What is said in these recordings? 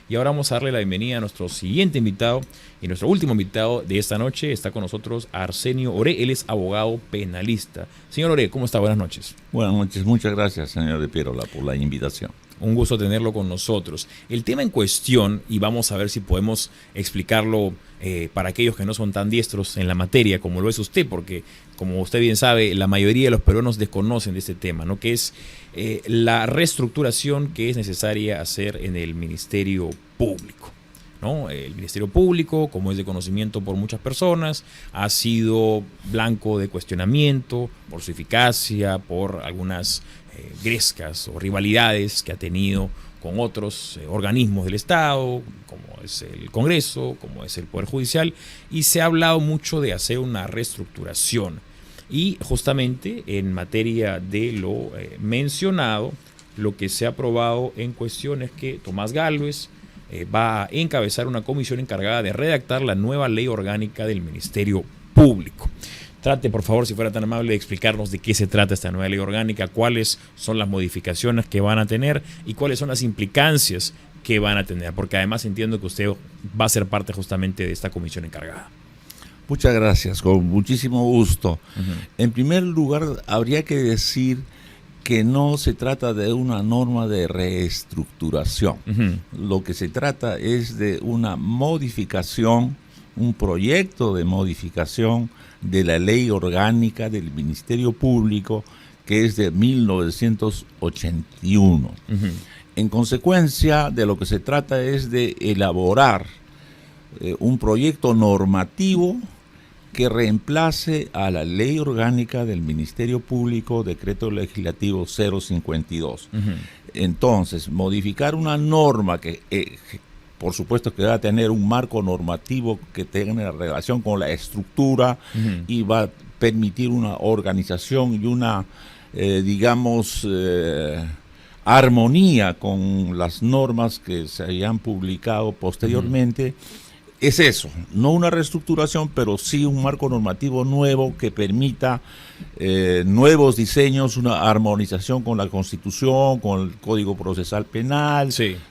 Y ahora vamos a darle la bienvenida a nuestro siguiente invitado y nuestro último invitado de esta noche. Está con nosotros Arsenio Oré, él es abogado penalista. Señor Oré, ¿cómo está? Buenas noches. Buenas noches, muchas gracias, señor de Pierola, por la invitación. Un gusto tenerlo con nosotros. El tema en cuestión, y vamos a ver si podemos explicarlo para aquellos que no son tan diestros en la materia como lo es usted, porque como usted bien sabe, la mayoría de los peruanos desconocen de este tema, ¿no? Que es la reestructuración que es necesaria hacer en el Ministerio Público, ¿no? El Ministerio Público, como es de conocimiento por muchas personas, ha sido blanco de cuestionamiento por su eficacia, por algunas grescas o rivalidades que ha tenido con otros organismos del Estado, como es el Congreso, como es el Poder Judicial, y se ha hablado mucho de hacer una reestructuración. Y justamente en materia de lo mencionado, lo que se ha aprobado en cuestión es que Tomás Gálvez va a encabezar una comisión encargada de redactar la nueva ley orgánica del Ministerio Público. Trate, por favor, si fuera tan amable, de explicarnos de qué se trata esta nueva ley orgánica, cuáles son las modificaciones que van a tener y cuáles son las implicancias que van a tener, porque además entiendo que usted va a ser parte justamente de esta comisión encargada. Muchas gracias, con muchísimo gusto. En primer lugar, habría que decir que no se trata de una norma de reestructuración. Lo que se trata es de una modificación, un proyecto de modificación de la ley orgánica del Ministerio Público, que es de 1981. En consecuencia, de lo que se trata es de elaborar un proyecto normativo que reemplace a la ley orgánica del Ministerio Público, decreto legislativo 052. Entonces, modificar una norma que por supuesto que va a tener un marco normativo que tenga relación con la estructura y va a permitir una organización y una, armonía con las normas que se hayan publicado posteriormente. Es eso, no una reestructuración, pero sí un marco normativo nuevo que permita nuevos diseños, una armonización con la Constitución, con el Código Procesal Penal,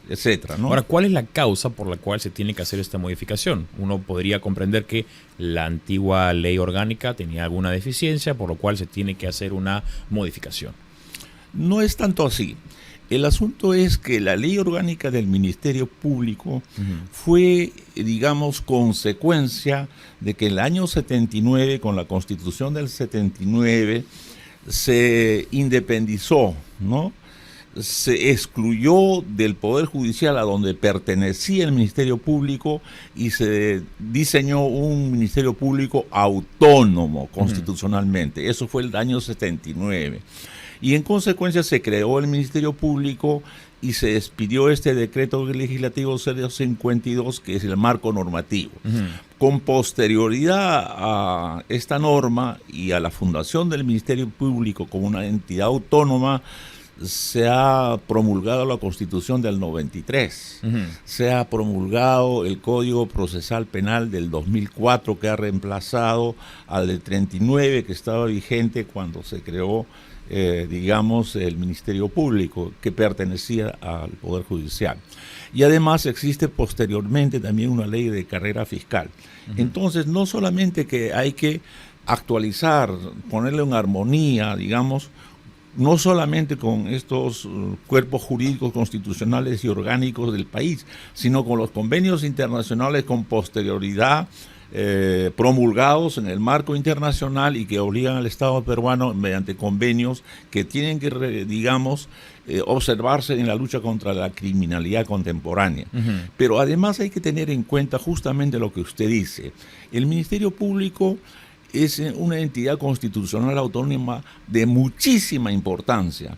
etcétera, ¿no? Ahora, ¿cuál es la causa por la cual se tiene que hacer esta modificación? Uno podría comprender que la antigua ley orgánica tenía alguna deficiencia, por lo cual se tiene que hacer una modificación. No es tanto así. El asunto es que la ley orgánica del Ministerio Público fue, digamos, consecuencia de que en el año 79, con la Constitución del 79, se independizó, ¿no? Se excluyó del Poder Judicial a donde pertenecía el Ministerio Público y se diseñó un Ministerio Público autónomo constitucionalmente. Eso fue el año 79. Y en consecuencia se creó el Ministerio Público y se expidió este decreto legislativo 052, que es el marco normativo. Con posterioridad a esta norma y a la fundación del Ministerio Público como una entidad autónoma, se ha promulgado la Constitución del 93, se ha promulgado el Código Procesal Penal del 2004, que ha reemplazado al del 39, que estaba vigente cuando se creó el Ministerio Público, que pertenecía al Poder Judicial. Y además existe posteriormente también una ley de carrera fiscal. Entonces, no solamente que hay que actualizar, ponerle en armonía, digamos, no solamente con estos cuerpos jurídicos constitucionales y orgánicos del país, sino con los convenios internacionales con posterioridad promulgados en el marco internacional y que obligan al Estado peruano mediante convenios que tienen que, observarse en la lucha contra la criminalidad contemporánea. Pero además hay que tener en cuenta justamente lo que usted dice. El Ministerio Público es una entidad constitucional autónoma de muchísima importancia.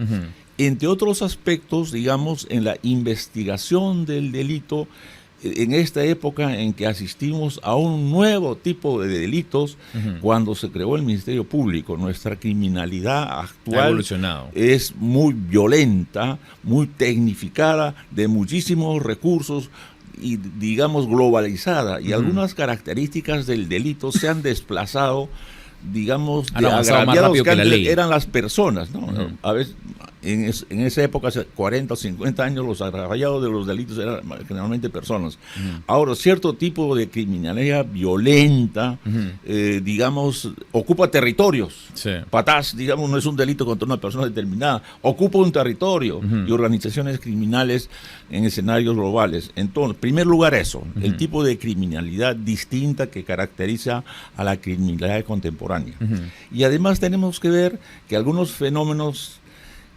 Entre otros aspectos, digamos, en la investigación del delito, en esta época en que asistimos a un nuevo tipo de delitos, cuando se creó el Ministerio Público, nuestra criminalidad actual es muy violenta, muy tecnificada, de muchísimos recursos y, digamos, globalizada. Y algunas características del delito se han desplazado, digamos, de agraviados que antes eran las personas, ¿no? A veces, en esa época, hace 40 o 50 años, los agraviados de los delitos eran generalmente personas. Ahora, cierto tipo de criminalidad violenta, digamos, ocupa territorios. Sí. Patás, digamos, no es un delito contra una persona determinada, ocupa un territorio y organizaciones criminales en escenarios globales. Entonces, en primer lugar eso, el tipo de criminalidad distinta que caracteriza a la criminalidad contemporánea. Y además tenemos que ver que algunos fenómenos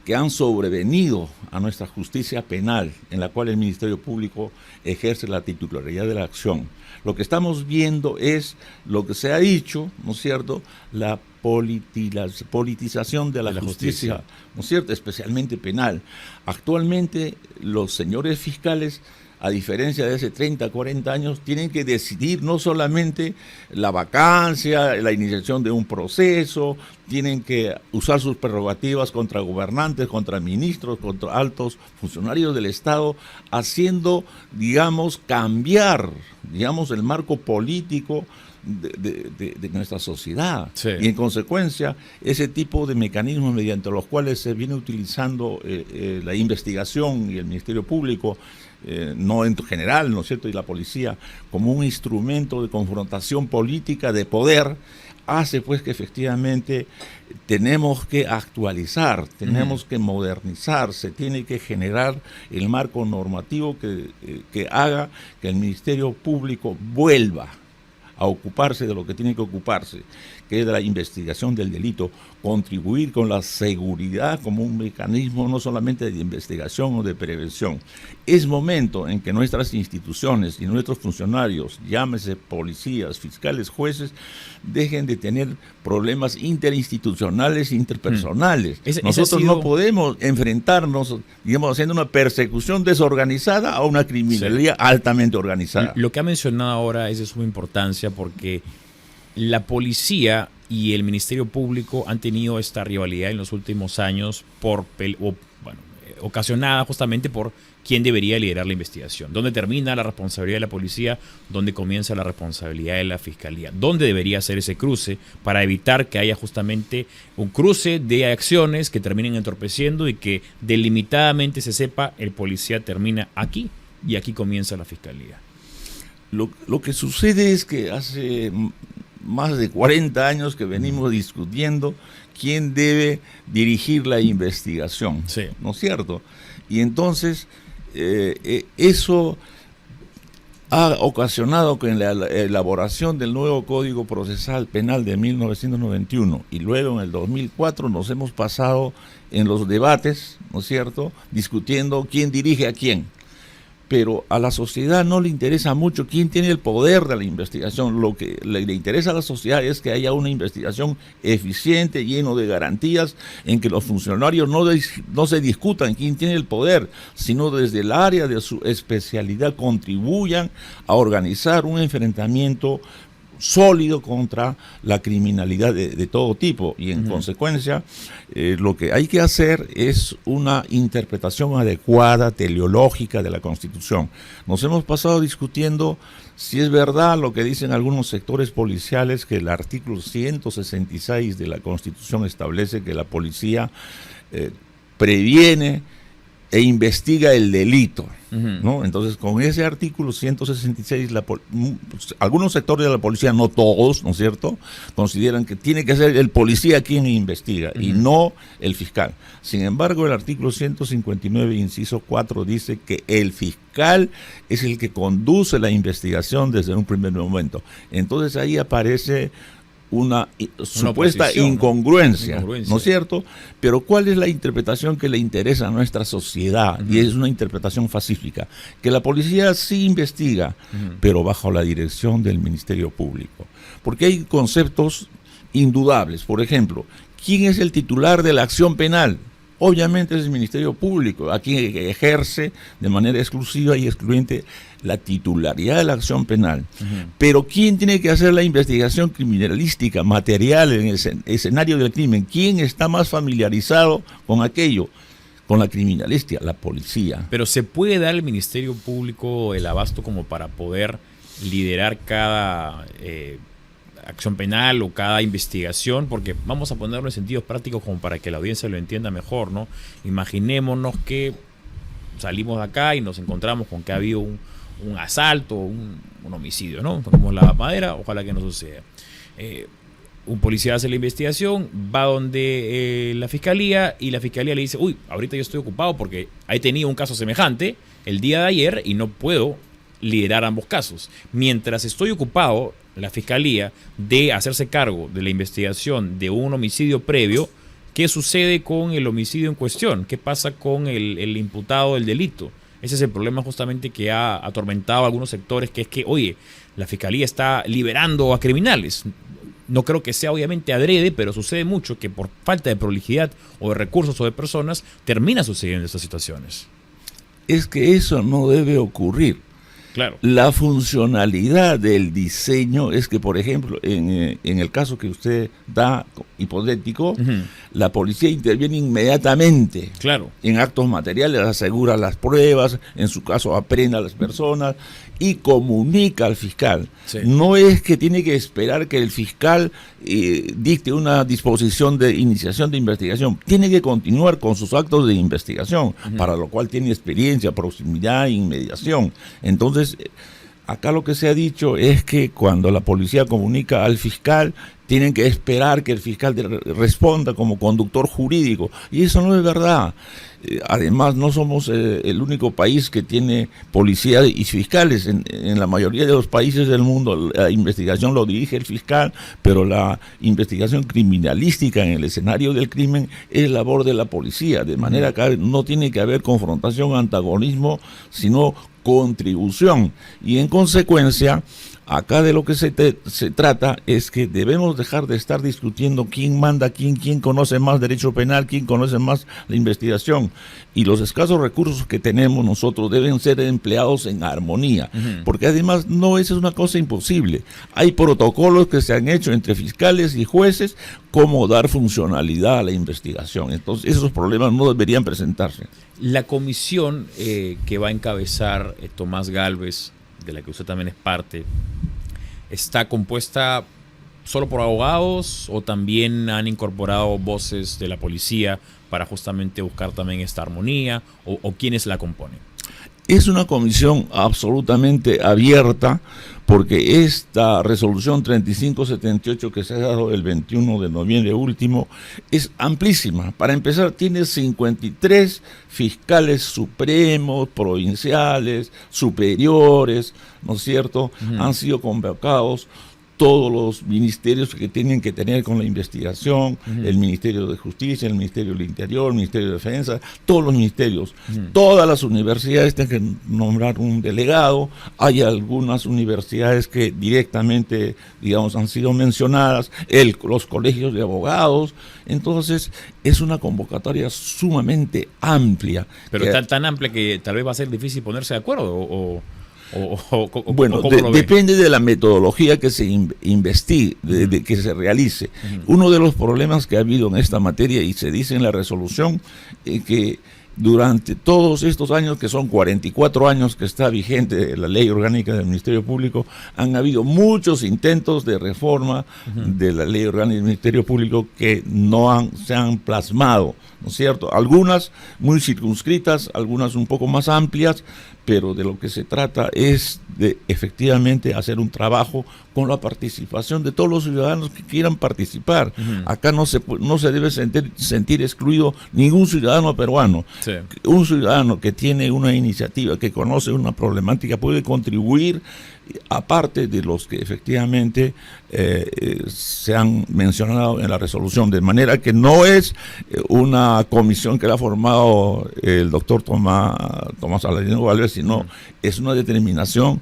que han sobrevenido a nuestra justicia penal, en la cual el Ministerio Público ejerce la titularidad de la acción. Lo que estamos viendo es lo que se ha dicho, ¿no es cierto?, la politización de la justicia, ¿no es cierto?, especialmente penal. Actualmente los señores fiscales, a diferencia de hace 30, 40 años, tienen que decidir no solamente la vacancia, la iniciación de un proceso, tienen que usar sus prerrogativas contra gobernantes, contra ministros, contra altos funcionarios del Estado, haciendo, digamos, cambiar, digamos, el marco político de nuestra sociedad. Sí. Y en consecuencia, ese tipo de mecanismos mediante los cuales se viene utilizando la investigación y el Ministerio Público, no en general, ¿no es cierto?, y la policía, como un instrumento de confrontación política, de poder, hace pues que efectivamente tenemos que actualizar, tenemos que modernizar, se tiene que generar el marco normativo que haga que el Ministerio Público vuelva a ocuparse de lo que tiene que ocuparse, que es de la investigación del delito, contribuir con la seguridad como un mecanismo no solamente de investigación o de prevención. Es momento en que nuestras instituciones y nuestros funcionarios, llámese policías, fiscales, jueces, dejen de tener problemas interinstitucionales e interpersonales. Nosotros no podemos enfrentarnos, digamos, haciendo una persecución desorganizada a una criminalidad altamente organizada. Lo que ha mencionado ahora es de suma importancia porque la policía y el Ministerio Público han tenido esta rivalidad en los últimos años ocasionada justamente por quién debería liderar la investigación. ¿Dónde termina la responsabilidad de la policía? ¿Dónde comienza la responsabilidad de la fiscalía? ¿Dónde debería ser ese cruce para evitar que haya justamente un cruce de acciones que terminen entorpeciendo y que delimitadamente se sepa el policía termina aquí y aquí comienza la fiscalía? Lo que sucede es que hace más de 40 años que venimos discutiendo quién debe dirigir la investigación, sí, ¿no es cierto? Y entonces eso ha ocasionado que en la elaboración del nuevo Código Procesal Penal de 1991 y luego en el 2004 nos hemos pasado en los debates, ¿no es cierto?, discutiendo quién dirige a quién. Pero a la sociedad no le interesa mucho quién tiene el poder de la investigación. Lo que le interesa a la sociedad es que haya una investigación eficiente, lleno de garantías, en que los funcionarios no se discutan quién tiene el poder, sino desde el área de su especialidad contribuyan a organizar un enfrentamiento sólido contra la criminalidad de todo tipo y en consecuencia lo que hay que hacer es una interpretación adecuada, teleológica de la Constitución. Nos hemos pasado discutiendo si es verdad lo que dicen algunos sectores policiales, que el artículo 166 de la Constitución establece que la policía previene e investiga el delito, ¿no? Entonces, con ese artículo 166, algunos sectores de la policía, no todos, ¿no es cierto?, consideran que tiene que ser el policía quien investiga y no el fiscal. Sin embargo, el artículo 159, inciso 4, dice que el fiscal es el que conduce la investigación desde un primer momento. Entonces, ahí aparece una supuesta incongruencia, ¿no es cierto? Pero ¿cuál es la interpretación que le interesa a nuestra sociedad? Y es una interpretación pacífica, que la policía sí investiga, pero bajo la dirección del Ministerio Público. Porque hay conceptos indudables. Por ejemplo, ¿quién es el titular de la acción penal? Obviamente es el Ministerio Público, a quien ejerce de manera exclusiva y excluyente la titularidad de la acción penal. Pero ¿quién tiene que hacer la investigación criminalística, material en el escenario del crimen? ¿Quién está más familiarizado con aquello? Con la criminalística, la policía. Pero ¿se puede dar al Ministerio Público el abasto como para poder liderar cada acción penal o cada investigación, porque vamos a ponerlo en sentidos prácticos como para que la audiencia lo entienda mejor, ¿no? Imaginémonos que salimos de acá y nos encontramos con que ha habido un asalto, un homicidio, ¿no? Como la madera, ojalá que no suceda. Un policía hace la investigación, va donde la fiscalía y la fiscalía le dice, uy, ahorita yo estoy ocupado porque he tenido un caso semejante el día de ayer y no puedo liderar ambos casos. Mientras estoy ocupado, la fiscalía, de hacerse cargo de la investigación de un homicidio previo, ¿qué sucede con el homicidio en cuestión? ¿Qué pasa con el imputado del delito? Ese es el problema justamente que ha atormentado a algunos sectores, que es que, oye, la fiscalía está liberando a criminales. No creo que sea obviamente adrede, pero sucede mucho que por falta de prolijidad o de recursos o de personas termina sucediendo estas situaciones. Es que eso no debe ocurrir. Claro. La funcionalidad del diseño es que, por ejemplo, en el caso que usted da hipotético, la policía interviene inmediatamente. Claro. En actos materiales, asegura las pruebas, en su caso aprende a las personas y comunica al fiscal. Sí. No es que tiene que esperar que el fiscal dicte una disposición de iniciación de investigación. Tiene que continuar con sus actos de investigación, para lo cual tiene experiencia, proximidad e inmediación. Entonces, acá lo que se ha dicho es que cuando la policía comunica al fiscal, tienen que esperar que el fiscal responda como conductor jurídico. Y eso no es verdad. Además, no somos el único país que tiene policía y fiscales. En la mayoría de los países del mundo la investigación lo dirige el fiscal, pero la investigación criminalística en el escenario del crimen es labor de la policía. De manera que no tiene que haber confrontación, antagonismo, sino contribución. Y en consecuencia, acá de lo que se trata es que debemos dejar de estar discutiendo quién manda, quién conoce más derecho penal, quién conoce más la investigación. Y los escasos recursos que tenemos nosotros deben ser empleados en armonía, porque además no, esa es una cosa imposible. Hay protocolos que se han hecho entre fiscales y jueces cómo dar funcionalidad a la investigación. Entonces esos problemas no deberían presentarse. La comisión que va a encabezar Tomás Gálvez, de la que usted también es parte, ¿está compuesta solo por abogados o también han incorporado voces de la policía para justamente buscar también esta armonía, o quiénes la componen? Es una comisión absolutamente abierta, porque esta resolución 3578 que se ha dado el 21 de noviembre último es amplísima. Para empezar, tiene 53 fiscales supremos, provinciales, superiores, ¿no es cierto? Han sido convocados todos los ministerios que tienen que tener con la investigación, el Ministerio de Justicia, el Ministerio del Interior, el Ministerio de Defensa, todos los ministerios. Todas las universidades tienen que nombrar un delegado. Hay algunas universidades que directamente, digamos, han sido mencionadas, los colegios de abogados. Entonces, es una convocatoria sumamente amplia. Pero tan amplia que tal vez va a ser difícil ponerse de acuerdo, bueno, depende de la metodología que se investigue, que se realice. Uno de los problemas que ha habido en esta materia, y se dice en la resolución, que durante todos estos años, que son 44 años que está vigente la ley orgánica del Ministerio Público, han habido muchos intentos de reforma de la ley orgánica del Ministerio Público que no se han plasmado, ¿no es cierto? Algunas muy circunscritas, algunas un poco más amplias, pero de lo que se trata es de efectivamente hacer un trabajo con la participación de todos los ciudadanos que quieran participar. Acá no se debe sentir excluido ningún ciudadano peruano. Sí. Un ciudadano que tiene una iniciativa, que conoce una problemática, puede contribuir, aparte de los que efectivamente se han mencionado en la resolución, de manera que no es una comisión que la ha formado el doctor Tomás Aladino Gálvez, sino es una determinación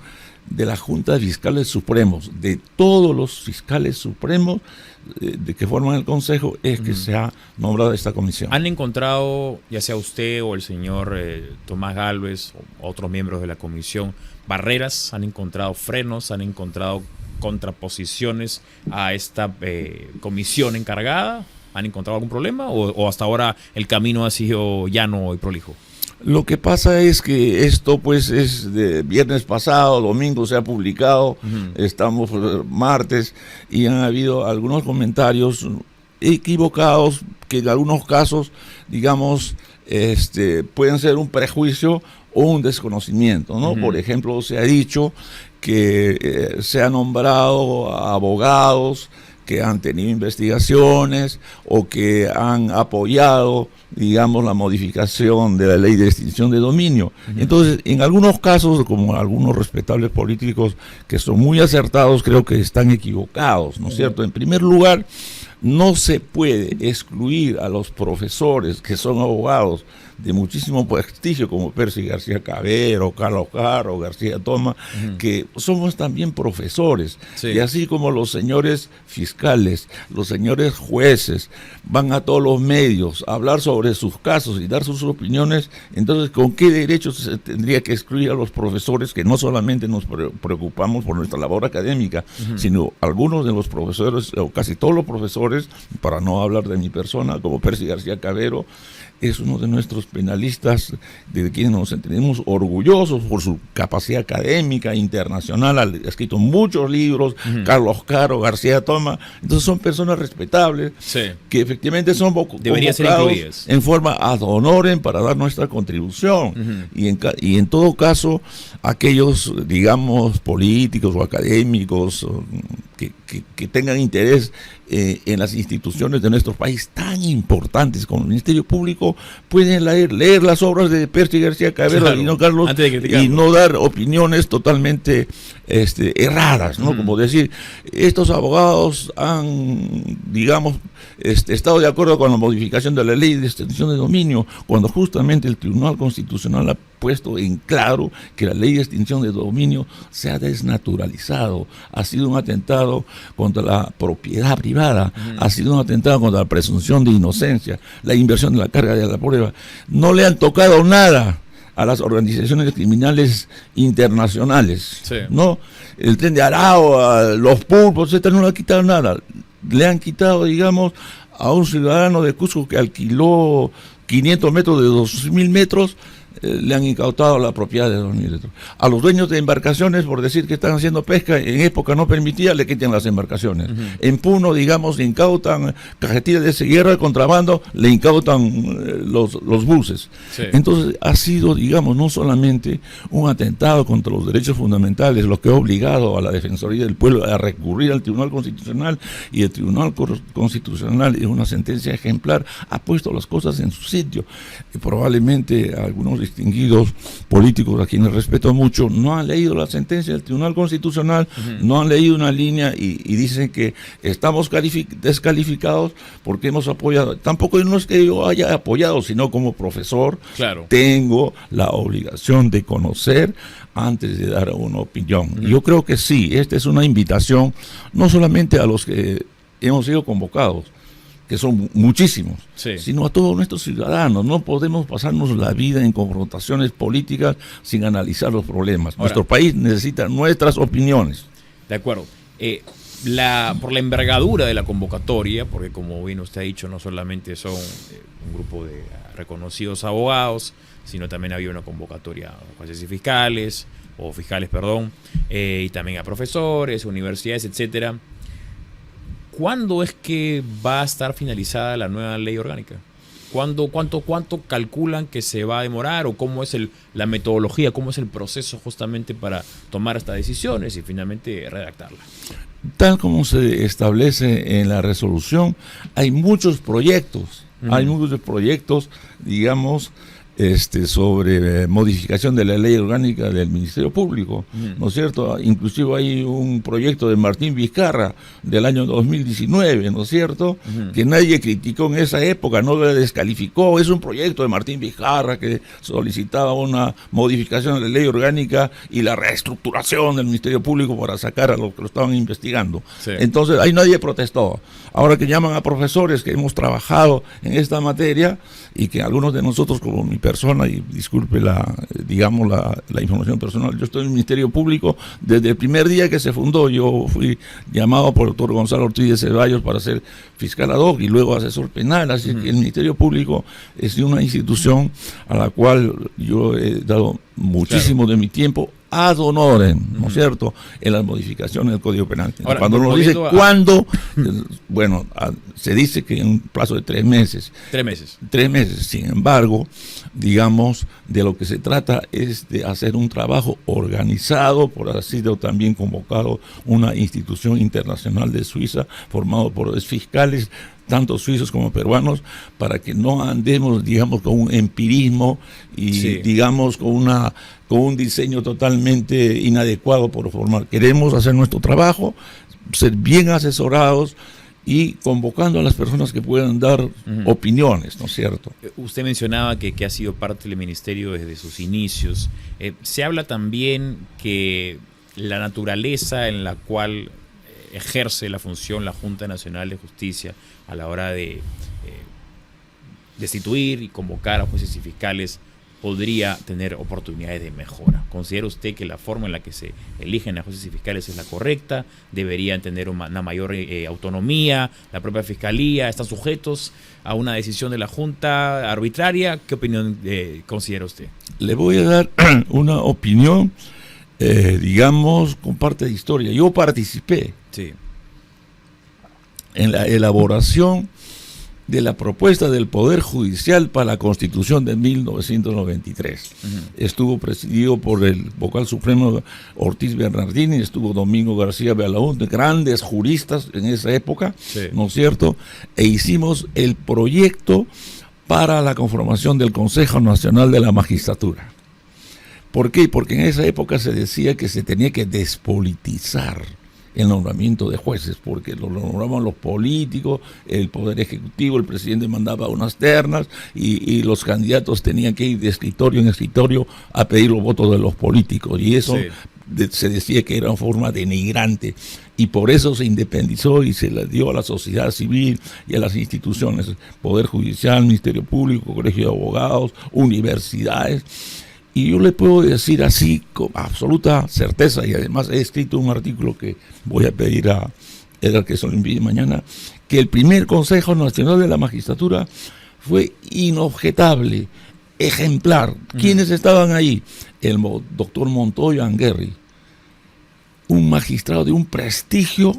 de la Junta de Fiscales Supremos, de todos los fiscales supremos de que forman el Consejo, es que se ha nombrado esta comisión. ¿Han encontrado, ya sea usted o el señor Tomás Gálvez o otros miembros de la comisión, barreras? ¿Han encontrado frenos? ¿Han encontrado contraposiciones a esta comisión encargada? ¿Han encontrado algún problema o hasta ahora el camino ha sido llano y prolijo? Lo que pasa es que esto pues es de viernes pasado, domingo se ha publicado, estamos martes, y han habido algunos comentarios equivocados que en algunos casos, digamos, pueden ser un prejuicio o un desconocimiento, ¿no? Por ejemplo, se ha dicho que se ha nombrado a abogados que han tenido investigaciones o que han apoyado, digamos, la modificación de la ley de extinción de dominio. Entonces, en algunos casos, como algunos respetables políticos que son muy acertados, creo que están equivocados, ¿no es cierto? En primer lugar, no se puede excluir a los profesores que son abogados de muchísimo prestigio, como Percy García Cabero, Carlos Caro, García Toma, que somos también profesores. Sí. Y así como los señores fiscales, los señores jueces, van a todos los medios a hablar sobre sus casos y dar sus opiniones, entonces, ¿con qué derechos se tendría que excluir a los profesores que no solamente nos preocupamos por nuestra labor académica, sino algunos de los profesores, o casi todos los profesores, para no hablar de mi persona, como Percy García Cabero, es uno de nuestros penalistas de quienes nos sentimos orgullosos por su capacidad académica internacional, ha escrito muchos libros, Carlos Caro, García Toma, entonces son personas respetables, que efectivamente son deberían ser incluidas en forma ad honorem para dar nuestra contribución, y en todo caso aquellos, digamos, políticos o académicos que tengan interés en las instituciones de nuestro país tan importantes como el Ministerio Público, pueden leer las obras de Percy García Cabero, claro, y no Carlos, y no dar opiniones totalmente erradas, ¿no? Como decir, estos abogados han, digamos, estado de acuerdo con la modificación de la ley de extinción de dominio, cuando justamente el Tribunal Constitucional ha puesto en claro que la ley de extinción de dominio se ha desnaturalizado, ha sido un atentado contra la propiedad privada, ha sido un atentado contra la presunción de inocencia, la inversión de la carga de la prueba. No le han tocado nada a las organizaciones criminales internacionales, ¿no? El Tren de Aragua, los pulpos, etcétera, no le han quitado nada. Le han quitado, digamos, a un ciudadano de Cusco que alquiló 500 metros de 2.000 metros, le han incautado la propiedad de 2.000 metros. A los dueños de embarcaciones, por decir que están haciendo pesca, en época no permitía, le quitan las embarcaciones. En Puno, digamos, le incautan cajetillas de guerra de contrabando, le incautan los buses. Entonces, ha sido, digamos, no solamente un atentado contra los derechos fundamentales, lo que ha obligado a la Defensoría del Pueblo a recurrir al Tribunal Constitucional, y el Tribunal Constitucional, en una sentencia ejemplar, ha puesto las cosas en su sitio. Y probablemente algunos distinguidos políticos a quienes respeto mucho no han leído la sentencia del Tribunal Constitucional, no han leído una línea y dicen que estamos descalificados porque hemos apoyado. Tampoco no es que yo haya apoyado, sino como profesor, claro, tengo la obligación de conocer antes de dar una opinión. Y yo creo que sí, esta es una invitación no solamente a los que hemos sido convocados, que son muchísimos, sino a todos nuestros ciudadanos. No podemos pasarnos la vida en confrontaciones políticas sin analizar los problemas. Ahora, nuestro país necesita nuestras opiniones. De acuerdo. Por la envergadura de la convocatoria, porque como bien usted ha dicho, no solamente son un grupo de reconocidos abogados, sino también había una convocatoria a jueces y fiscales, y también a profesores, universidades, etcétera. ¿Cuándo es que va a estar finalizada la nueva ley orgánica? ¿Cuánto calculan que se va a demorar? ¿O cómo es la metodología? ¿Cómo es el proceso justamente para tomar estas decisiones y finalmente redactarla? Tal como se establece en la resolución, hay muchos proyectos. Hay muchos proyectos, digamos, sobre modificación de la ley orgánica del Ministerio Público, ¿no es cierto? Inclusive hay un proyecto de Martín Vizcarra del año 2019, ¿no es cierto? Que nadie criticó en esa época, no le descalificó. Es un proyecto de Martín Vizcarra que solicitaba una modificación de la ley orgánica y la reestructuración del Ministerio Público para sacar a los que lo estaban investigando. Entonces, ahí nadie protestó. Ahora que llaman a profesores que hemos trabajado en esta materia y que algunos de nosotros, como mi persona, y disculpe digamos la información personal, yo estoy en el Ministerio Público desde el primer día que se fundó. Yo fui llamado por el doctor Gonzalo Ortiz de Ceballos para ser fiscal ad hoc y luego asesor penal, así que el Ministerio Público es de una institución a la cual yo he dado muchísimo de mi tiempo ad honorem, ¿no es cierto?, en las modificaciones del Código Penal. Ahora, cuando nos dice cuándo, bueno, se dice que en un plazo de 3 meses. 3 meses. 3 meses. Sin embargo, digamos, de lo que se trata es de hacer un trabajo organizado, por así decirlo, también convocado una institución internacional de Suiza, formado por fiscales, tanto suizos como peruanos, para que no andemos, digamos, con un empirismo y, digamos, con un diseño totalmente inadecuado por formar. Queremos hacer nuestro trabajo, ser bien asesorados y convocando a las personas que puedan dar opiniones, ¿no es cierto? Usted mencionaba que ha sido parte del ministerio desde sus inicios. Se habla también que la naturaleza en la cual ejerce la función la Junta Nacional de Justicia a la hora de destituir y convocar a jueces y fiscales podría tener oportunidades de mejora. ¿Considera usted que la forma en la que se eligen a jueces y fiscales es la correcta? ¿Deberían tener una mayor autonomía? ¿La propia fiscalía están sujetos a una decisión de la Junta arbitraria? ¿Qué opinión considera usted? Le voy a dar una opinión, digamos, con parte de historia. Yo participé en la elaboración de la propuesta del Poder Judicial para la Constitución de 1993. Estuvo presidido por el vocal supremo Ortiz Bernardini, estuvo Domingo García Belaúnde, grandes juristas en esa época, ¿no es cierto? E hicimos el proyecto para la conformación del Consejo Nacional de la Magistratura. ¿Por qué? Porque en esa época se decía que se tenía que despolitizar el nombramiento de jueces, porque lo nombraban los políticos, el Poder Ejecutivo, el presidente mandaba unas ternas y los candidatos tenían que ir de escritorio en escritorio a pedir los votos de los políticos, y eso se decía que era una forma denigrante, y por eso se independizó y se le dio a la sociedad civil y a las instituciones, Poder Judicial, Ministerio Público, Colegio de Abogados, universidades. Y yo le puedo decir así con absoluta certeza, y además he escrito un artículo que voy a pedir a Edgar que se lo envíe mañana, que el primer Consejo Nacional de la Magistratura fue inobjetable, ejemplar. ¿Quiénes estaban ahí? El doctor Montoya Anguerri, un magistrado de un prestigio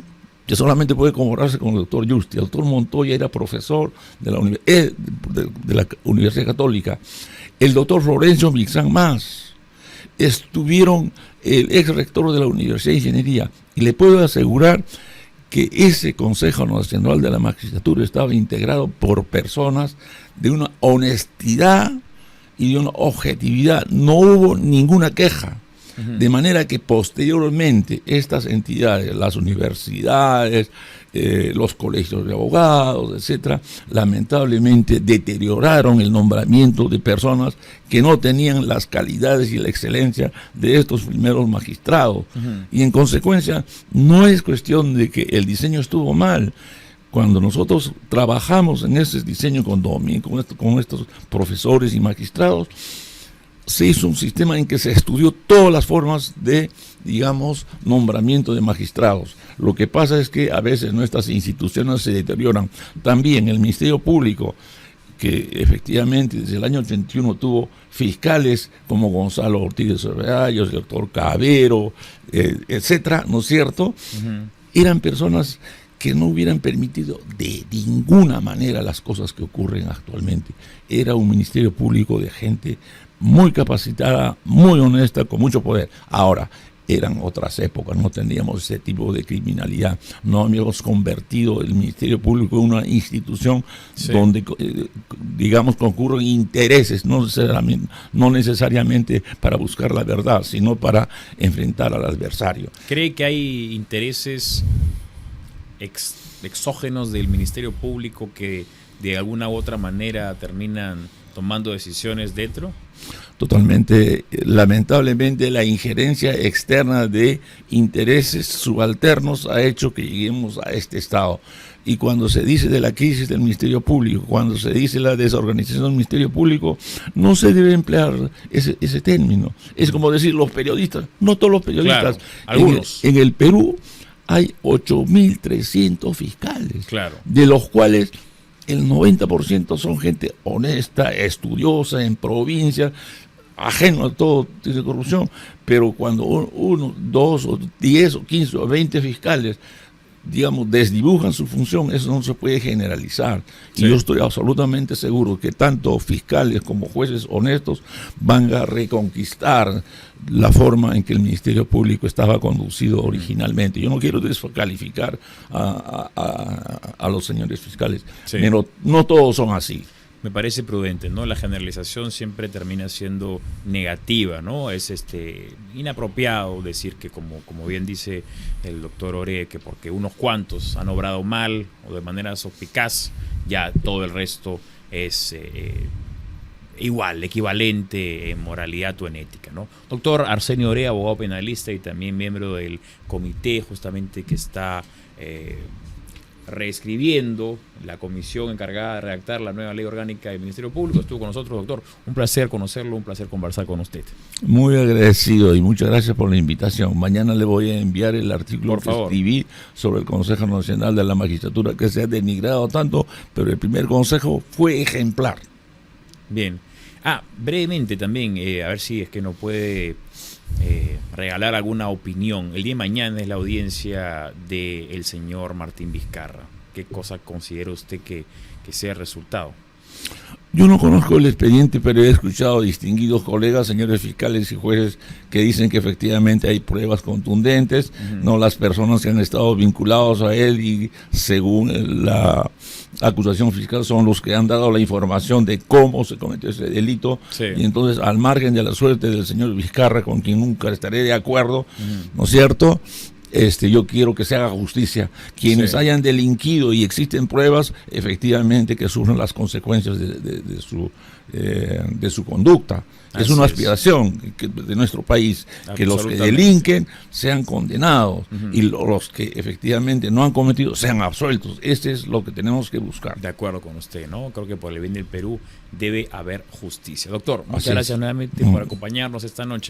que solamente puede compararse con el doctor Justi. El doctor Montoya era profesor de la Universidad Católica. El doctor Florencio Mixán Más, estuvieron el ex rector de la Universidad de Ingeniería, y le puedo asegurar que ese Consejo Nacional de la Magistratura estaba integrado por personas de una honestidad y de una objetividad. No hubo ninguna queja. De manera que posteriormente estas entidades, las universidades, los colegios de abogados, etcétera, lamentablemente deterioraron el nombramiento de personas que no tenían las calidades y la excelencia de estos primeros magistrados. Y en consecuencia no es cuestión de que el diseño estuvo mal. Cuando nosotros trabajamos en ese diseño con estos profesores y magistrados, se hizo un sistema en que se estudió todas las formas de, digamos, nombramiento de magistrados. Lo que pasa es que a veces nuestras instituciones se deterioran. También el Ministerio Público, que efectivamente desde el año 81 tuvo fiscales como Gonzalo Ortiz de Ceballos, el doctor Cabero, etcétera, ¿no es cierto? Eran personas que no hubieran permitido de ninguna manera las cosas que ocurren actualmente. Era un Ministerio Público de gente muy capacitada, muy honesta, con mucho poder. Ahora, eran otras épocas, no teníamos ese tipo de criminalidad, no habíamos convertido el Ministerio Público en una institución donde, digamos, concurren intereses, no necesariamente para buscar la verdad, sino para enfrentar al adversario. ¿Cree que hay intereses exógenos del Ministerio Público que de alguna u otra manera terminan tomando decisiones dentro? Totalmente. Lamentablemente la injerencia externa de intereses subalternos ha hecho que lleguemos a este estado. Y cuando se dice de la crisis del Ministerio Público, cuando se dice la desorganización del Ministerio Público, no se debe emplear ese término. Es como decir los periodistas, no todos los periodistas. Claro, algunos. En el Perú hay 8.300 fiscales, claro, de los cuales el 90% son gente honesta, estudiosa, en provincia, ajeno a todo tipo de corrupción. Pero cuando uno, 2 o 10 o 15 o 20 fiscales, digamos, desdibujan su función, eso no se puede generalizar. Sí. Y yo estoy absolutamente seguro que tanto fiscales como jueces honestos van a reconquistar la forma en que el Ministerio Público estaba conducido originalmente. Yo no quiero descalificar a los señores fiscales, sí, pero no todos son así. Me parece prudente, ¿no? La generalización siempre termina siendo negativa, ¿no? Es inapropiado decir que, como bien dice el doctor Ore, que porque unos cuantos han obrado mal o de manera suspicaz, ya todo el resto es igual, equivalente en moralidad o en ética, ¿no? Doctor Arsenio Ore, abogado penalista y también miembro del comité justamente que está reescribiendo la comisión encargada de redactar la nueva ley orgánica del Ministerio Público. Estuvo con nosotros, doctor. Un placer conocerlo, un placer conversar con usted. Muy agradecido y muchas gracias por la invitación. Mañana le voy a enviar el artículo que escribí sobre el Consejo Nacional de la Magistratura, que se ha denigrado tanto, pero el primer consejo fue ejemplar. Bien. Brevemente también, a ver si es que nos puede regalar alguna opinión. El día de mañana es la audiencia del señor Martín Vizcarra. ¿Qué cosa considera usted que sea el resultado? Yo no conozco el expediente, pero he escuchado distinguidos colegas, señores fiscales y jueces, que dicen que efectivamente hay pruebas contundentes, no las personas que han estado vinculados a él y según la acusación fiscal son los que han dado la información de cómo se cometió ese delito. Sí. Y entonces, al margen de la suerte del señor Vizcarra, con quien nunca estaré de acuerdo, ¿no es cierto?, yo quiero que se haga justicia. Quienes hayan delinquido y existen pruebas, efectivamente que sufren las consecuencias de su conducta. Es una aspiración de nuestro país, que los que delinquen sean condenados y los que efectivamente no han cometido sean absueltos. Este es lo que tenemos que buscar. De acuerdo con usted, ¿no? Creo que por el bien del Perú debe haber justicia. Doctor, muchas gracias nuevamente por acompañarnos esta noche.